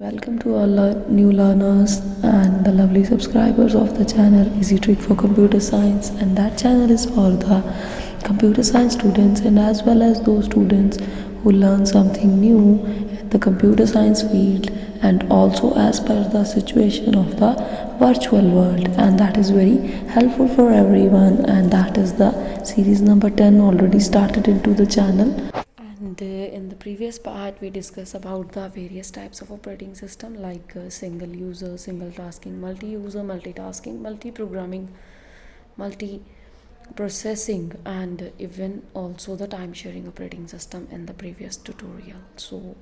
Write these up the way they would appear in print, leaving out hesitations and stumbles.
Welcome to all new learners and the lovely subscribers of the channel Easy Trick for Computer Science, and that channel is for the computer science students and as well as those students who learn something new in the computer science field and also as per the situation of the virtual world, and that is very helpful for everyone, and that is the series number 10 already started into the channel. And in the previous part we discussed about the various types of operating system like single user, single tasking, multi-user, multitasking, multi-programming, multi-processing, and even also the time-sharing operating system in the previous tutorial. So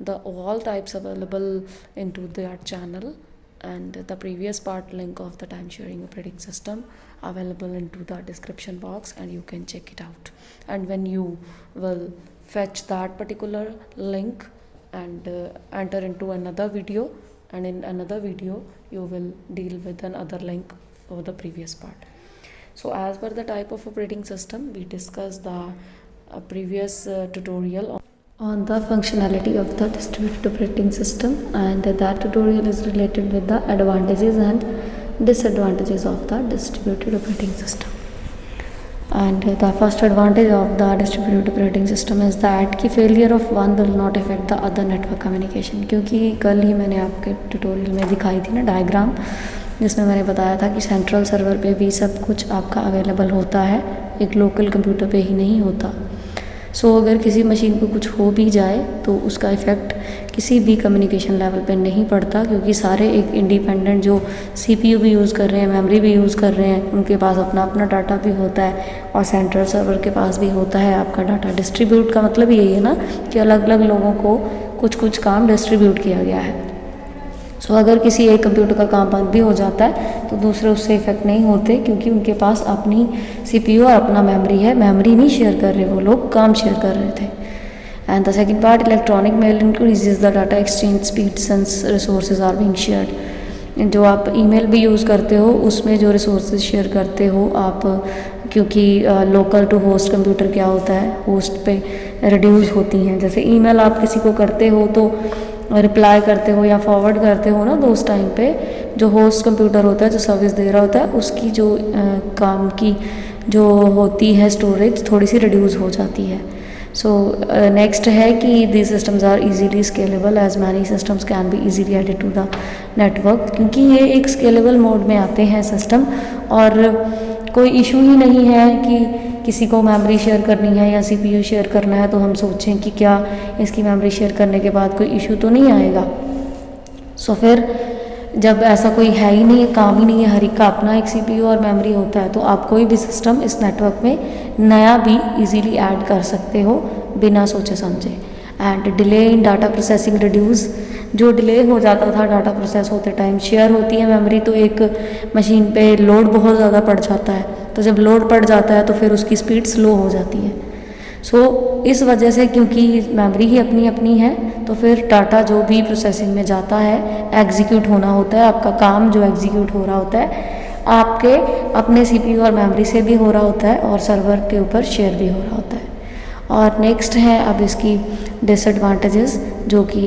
the all types available into that channel, and the previous part link of the time sharing operating system available into the description box, and you can check it out. And when you will fetch that particular link and enter into another video, and in another video you will deal with another link for the previous part. So as per the type of operating system, we discussed the previous tutorial on the functionality of the distributed operating system, and that tutorial is related with the advantages and disadvantages of the distributed operating system. And the first advantage of the distributed operating system is that कि failure of one will not affect the other network communication, क्योंकि कल ही मैंने आपके tutorial में दिखाई थी ना diagram, जिसमें मैंने बताया था कि सेंट्रल सर्वर पे भी सब कुछ आपका अवेलेबल होता है, एक लोकल कंप्यूटर पे ही नहीं होता। सो अगर किसी मशीन को कुछ हो भी जाए तो उसका इफ़ेक्ट किसी भी कम्युनिकेशन लेवल पे नहीं पड़ता, क्योंकि सारे एक इंडिपेंडेंट जो सीपीयू भी यूज़ कर रहे हैं, मेमोरी भी यूज़ कर रहे हैं, उनके पास अपना अपना डाटा भी होता है और सेंट्रल सर्वर के पास भी होता है आपका डाटा। डिस्ट्रीब्यूट का मतलब यही है ना कि अलग अलग लोगों को कुछ कुछ काम डिस्ट्रीब्यूट किया गया है। सो अगर किसी एक कंप्यूटर का काम बंद भी हो जाता है तो दूसरे उससे इफेक्ट नहीं होते, क्योंकि उनके पास अपनी सीपीयू और अपना मेमोरी है, मेमोरी नहीं शेयर कर रहे, वो लोग काम शेयर कर रहे थे। And the second part, electronic mail increases the data exchange speed since resources are being shared. जो आप ईमेल भी यूज़ करते हो उसमें जो रिसोर्सेज शेयर करते हो आप, क्योंकि लोकल टू होस्ट कंप्यूटर क्या होता है, होस्ट पे रिड्यूस होती हैं। जैसे ईमेल आप किसी को करते हो तो रिप्लाई करते हो या फॉरवर्ड करते हो ना, तो उस टाइम पे जो होस्ट कंप्यूटर होता है, जो सर्विस दे रहा होता है, उसकी जो काम की जो होती है स्टोरेज थोड़ी सी रिड्यूस हो जाती है। सो नेक्स्ट है कि the systems are easily scalable as many systems can be easily added to the network, क्योंकि ये एक स्केलेबल मोड में आते हैं सिस्टम, और कोई इशू ही नहीं है कि किसी को मेमोरी शेयर करनी है या सीपीयू शेयर करना है तो हम सोचें कि क्या इसकी मेमोरी शेयर करने के बाद कोई इशू तो नहीं आएगा। सो फिर जब ऐसा कोई है ही नहीं है, काम ही नहीं है, हर एक का अपना एक सीपीयू और मेमोरी होता है, तो आप कोई भी सिस्टम इस नेटवर्क में नया भी इजीली ऐड कर सकते हो बिना सोचे समझे। And delay in data processing reduce, जो डिले हो जाता था डाटा प्रोसेस होते टाइम, शेयर होती है मेमोरी तो एक मशीन पे लोड बहुत ज़्यादा पड़ जाता है, तो जब लोड पड़ जाता है तो फिर उसकी स्पीड स्लो हो जाती है। सो इस वजह से, क्योंकि मेमोरी ही अपनी अपनी है, तो फिर डाटा जो भी प्रोसेसिंग में जाता है एग्जीक्यूट होना होता है, आपका काम जो एग्जीक्यूट हो रहा होता है आपके अपने सीपीयू और मेमोरी से भी हो रहा होता है और सर्वर के ऊपर शेयर भी हो रहा होता है। और नेक्स्ट है अब इसकी डिसएडवांटेजेस, जो कि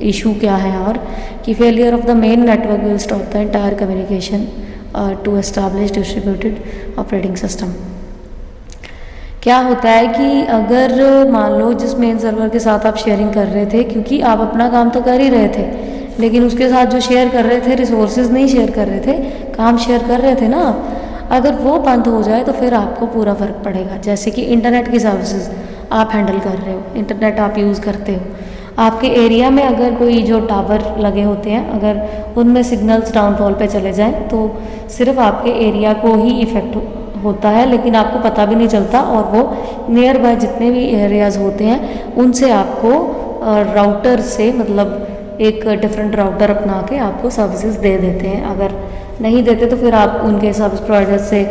इशू क्या है, और कि failure of the main network will stop the entire communication to establish distributed operating system. क्या होता है कि अगर मान लो जिस मेन सर्वर के साथ आप शेयरिंग कर रहे थे, क्योंकि आप अपना काम तो कर ही रहे थे, लेकिन उसके साथ जो शेयर कर रहे थे रिसोर्सेज नहीं शेयर कर रहे थे, काम शेयर कर रहे थे ना आप, अगर वो बंद हो जाए तो फिर आपको पूरा फ़र्क पड़ेगा। जैसे कि इंटरनेट की सर्विसेज आप हैंडल कर रहे हो, इंटरनेट आप यूज़ करते हो, आपके एरिया में अगर कोई जो टावर लगे होते हैं अगर उनमें सिग्नल्स डाउनफॉल पे चले जाएं तो सिर्फ आपके एरिया को ही इफ़ेक्ट होता है, लेकिन आपको पता भी नहीं चलता, और वो नियर बाय जितने भी एरियाज़ होते हैं उनसे आपको राउटर से, मतलब एक डिफरेंट राउटर अपना के आपको सर्विसेज दे देते हैं। अगर नहीं देते तो फिर आप उनके सर्विस प्रोवाइडर से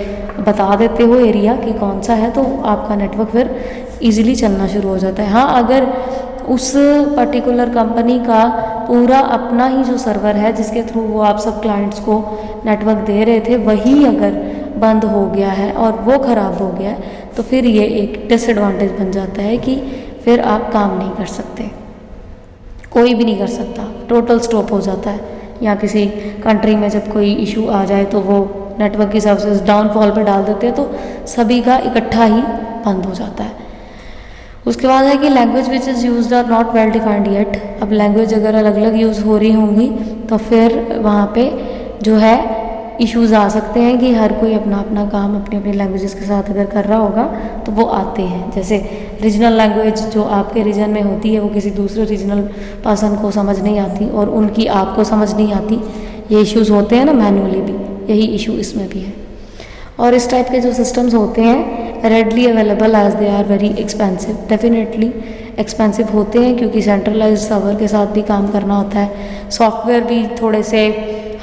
बता देते हो एरिया कि कौन सा है, तो आपका नेटवर्क फिर ईजिली चलना शुरू हो जाता है। हाँ, अगर उस पर्टिकुलर कंपनी का पूरा अपना ही जो सर्वर है जिसके थ्रू वो आप सब क्लाइंट्स को नेटवर्क दे रहे थे, वही अगर बंद हो गया है और वो ख़राब हो गया है, तो फिर ये एक डिसएडवांटेज बन जाता है कि फिर आप काम नहीं कर सकते। कोई भी नहीं कर सकता, टोटल स्टॉप हो जाता है। या किसी कंट्री में जब कोई इशू आ जाए तो वो नेटवर्क की सर्विसेज डाउनफॉल पे डाल देते हैं, तो सभी का इकट्ठा ही बंद हो जाता है। उसके बाद है कि language which is use are not well defined yet. अब लैंग्वेज अगर अलग अलग यूज़ हो रही होंगी तो फिर वहाँ पे जो है इश्यूज़ आ सकते हैं कि हर कोई अपना अपना काम अपनी अपनी लैंग्वेजेस के साथ अगर कर रहा होगा तो वो आते हैं। जैसे रीजनल लैंग्वेज जो आपके रीजन में होती है वो किसी दूसरे रीजनल पर्सन को समझ नहीं आती और उनकी आपको समझ नहीं आती, ये इश्यूज़ होते हैं ना मैनुअली भी, यही इशू इसमें भी है। और इस टाइप के जो सिस्टम्स होते हैं readily available as they are very expensive, definitely expensive होते हैं क्योंकि सेंट्रलाइज्ड सर्वर के साथ भी काम करना होता है। सॉफ्टवेयर भी थोड़े से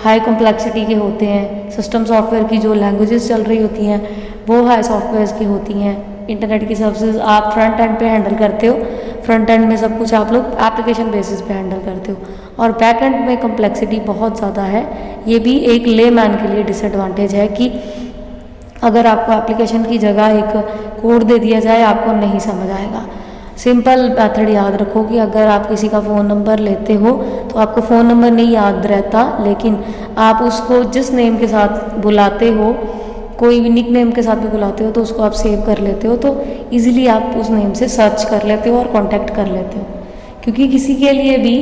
हाई कॉम्प्लेक्सिटी के होते हैं। सिस्टम सॉफ्टवेयर की जो लैंग्वेजेस चल रही होती हैं वो हाई सॉफ्टवेयर की होती हैं। इंटरनेट की सर्विसेज आप फ्रंट एंड पे हैंडल करते हो, फ्रंट एंड में सब कुछ आप लोग एप्लीकेशन बेसिस पे हैंडल करते हो, और बैक एंड में कॉम्प्लेक्सिटी बहुत ज़्यादा है। ये भी एक लेमैन के लिए डिसएडवांटेज है कि अगर आपको एप्लीकेशन की जगह एक कोड दे दिया जाए आपको नहीं समझ आएगा। सिंपल मेथड याद रखो कि अगर आप किसी का फ़ोन नंबर लेते हो तो आपको फ़ोन नंबर नहीं याद रहता, लेकिन आप उसको जिस नेम के साथ बुलाते हो, कोई भी निक नेम के साथ भी बुलाते हो तो उसको आप सेव कर लेते हो, तो इजीली आप उस नेम से सर्च कर लेते हो और कांटेक्ट कर लेते हो। क्योंकि किसी के लिए भी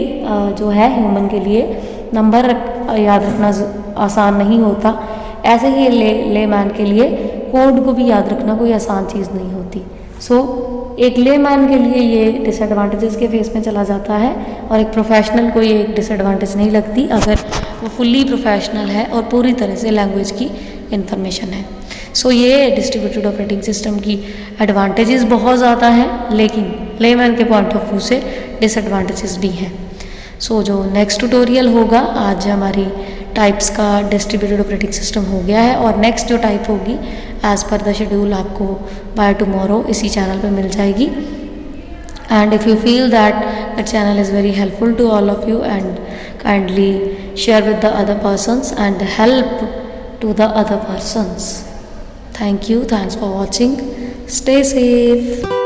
जो है ह्यूमन के लिए नंबर याद रखना आसान नहीं होता, ऐसे ही लेमैन के लिए कोड को भी याद रखना कोई आसान चीज़ नहीं होती। सो एक लेमैन के लिए ये डिसएडवांटेजेस के फेस में चला जाता है और एक प्रोफेशनल को ये एक डिसएडवांटेज नहीं लगती अगर वो फुल्ली प्रोफेशनल है और पूरी तरह से लैंग्वेज की इन्फॉर्मेशन है। सो ये डिस्ट्रीब्यूटेड ऑपरेटिंग सिस्टम की एडवांटेजेस बहुत ज़्यादा हैं, लेकिन लेमैन के पॉइंट ऑफ व्यू से डिसएडवांटेजेस भी हैं। सो जो नेक्स्ट ट्यूटोरियल होगा, आज हमारी टाइप्स का डिस्ट्रीब्यूटेड ऑपरेटिंग सिस्टम हो गया है और नेक्स्ट जो टाइप होगी एज़ पर द शेड्यूल आपको बाय टुमारो इसी चैनल पे मिल जाएगी। And if you feel that the channel is very helpful to all of you and kindly share with the other persons and help to the other persons. Thank you, thanks for watching, stay safe.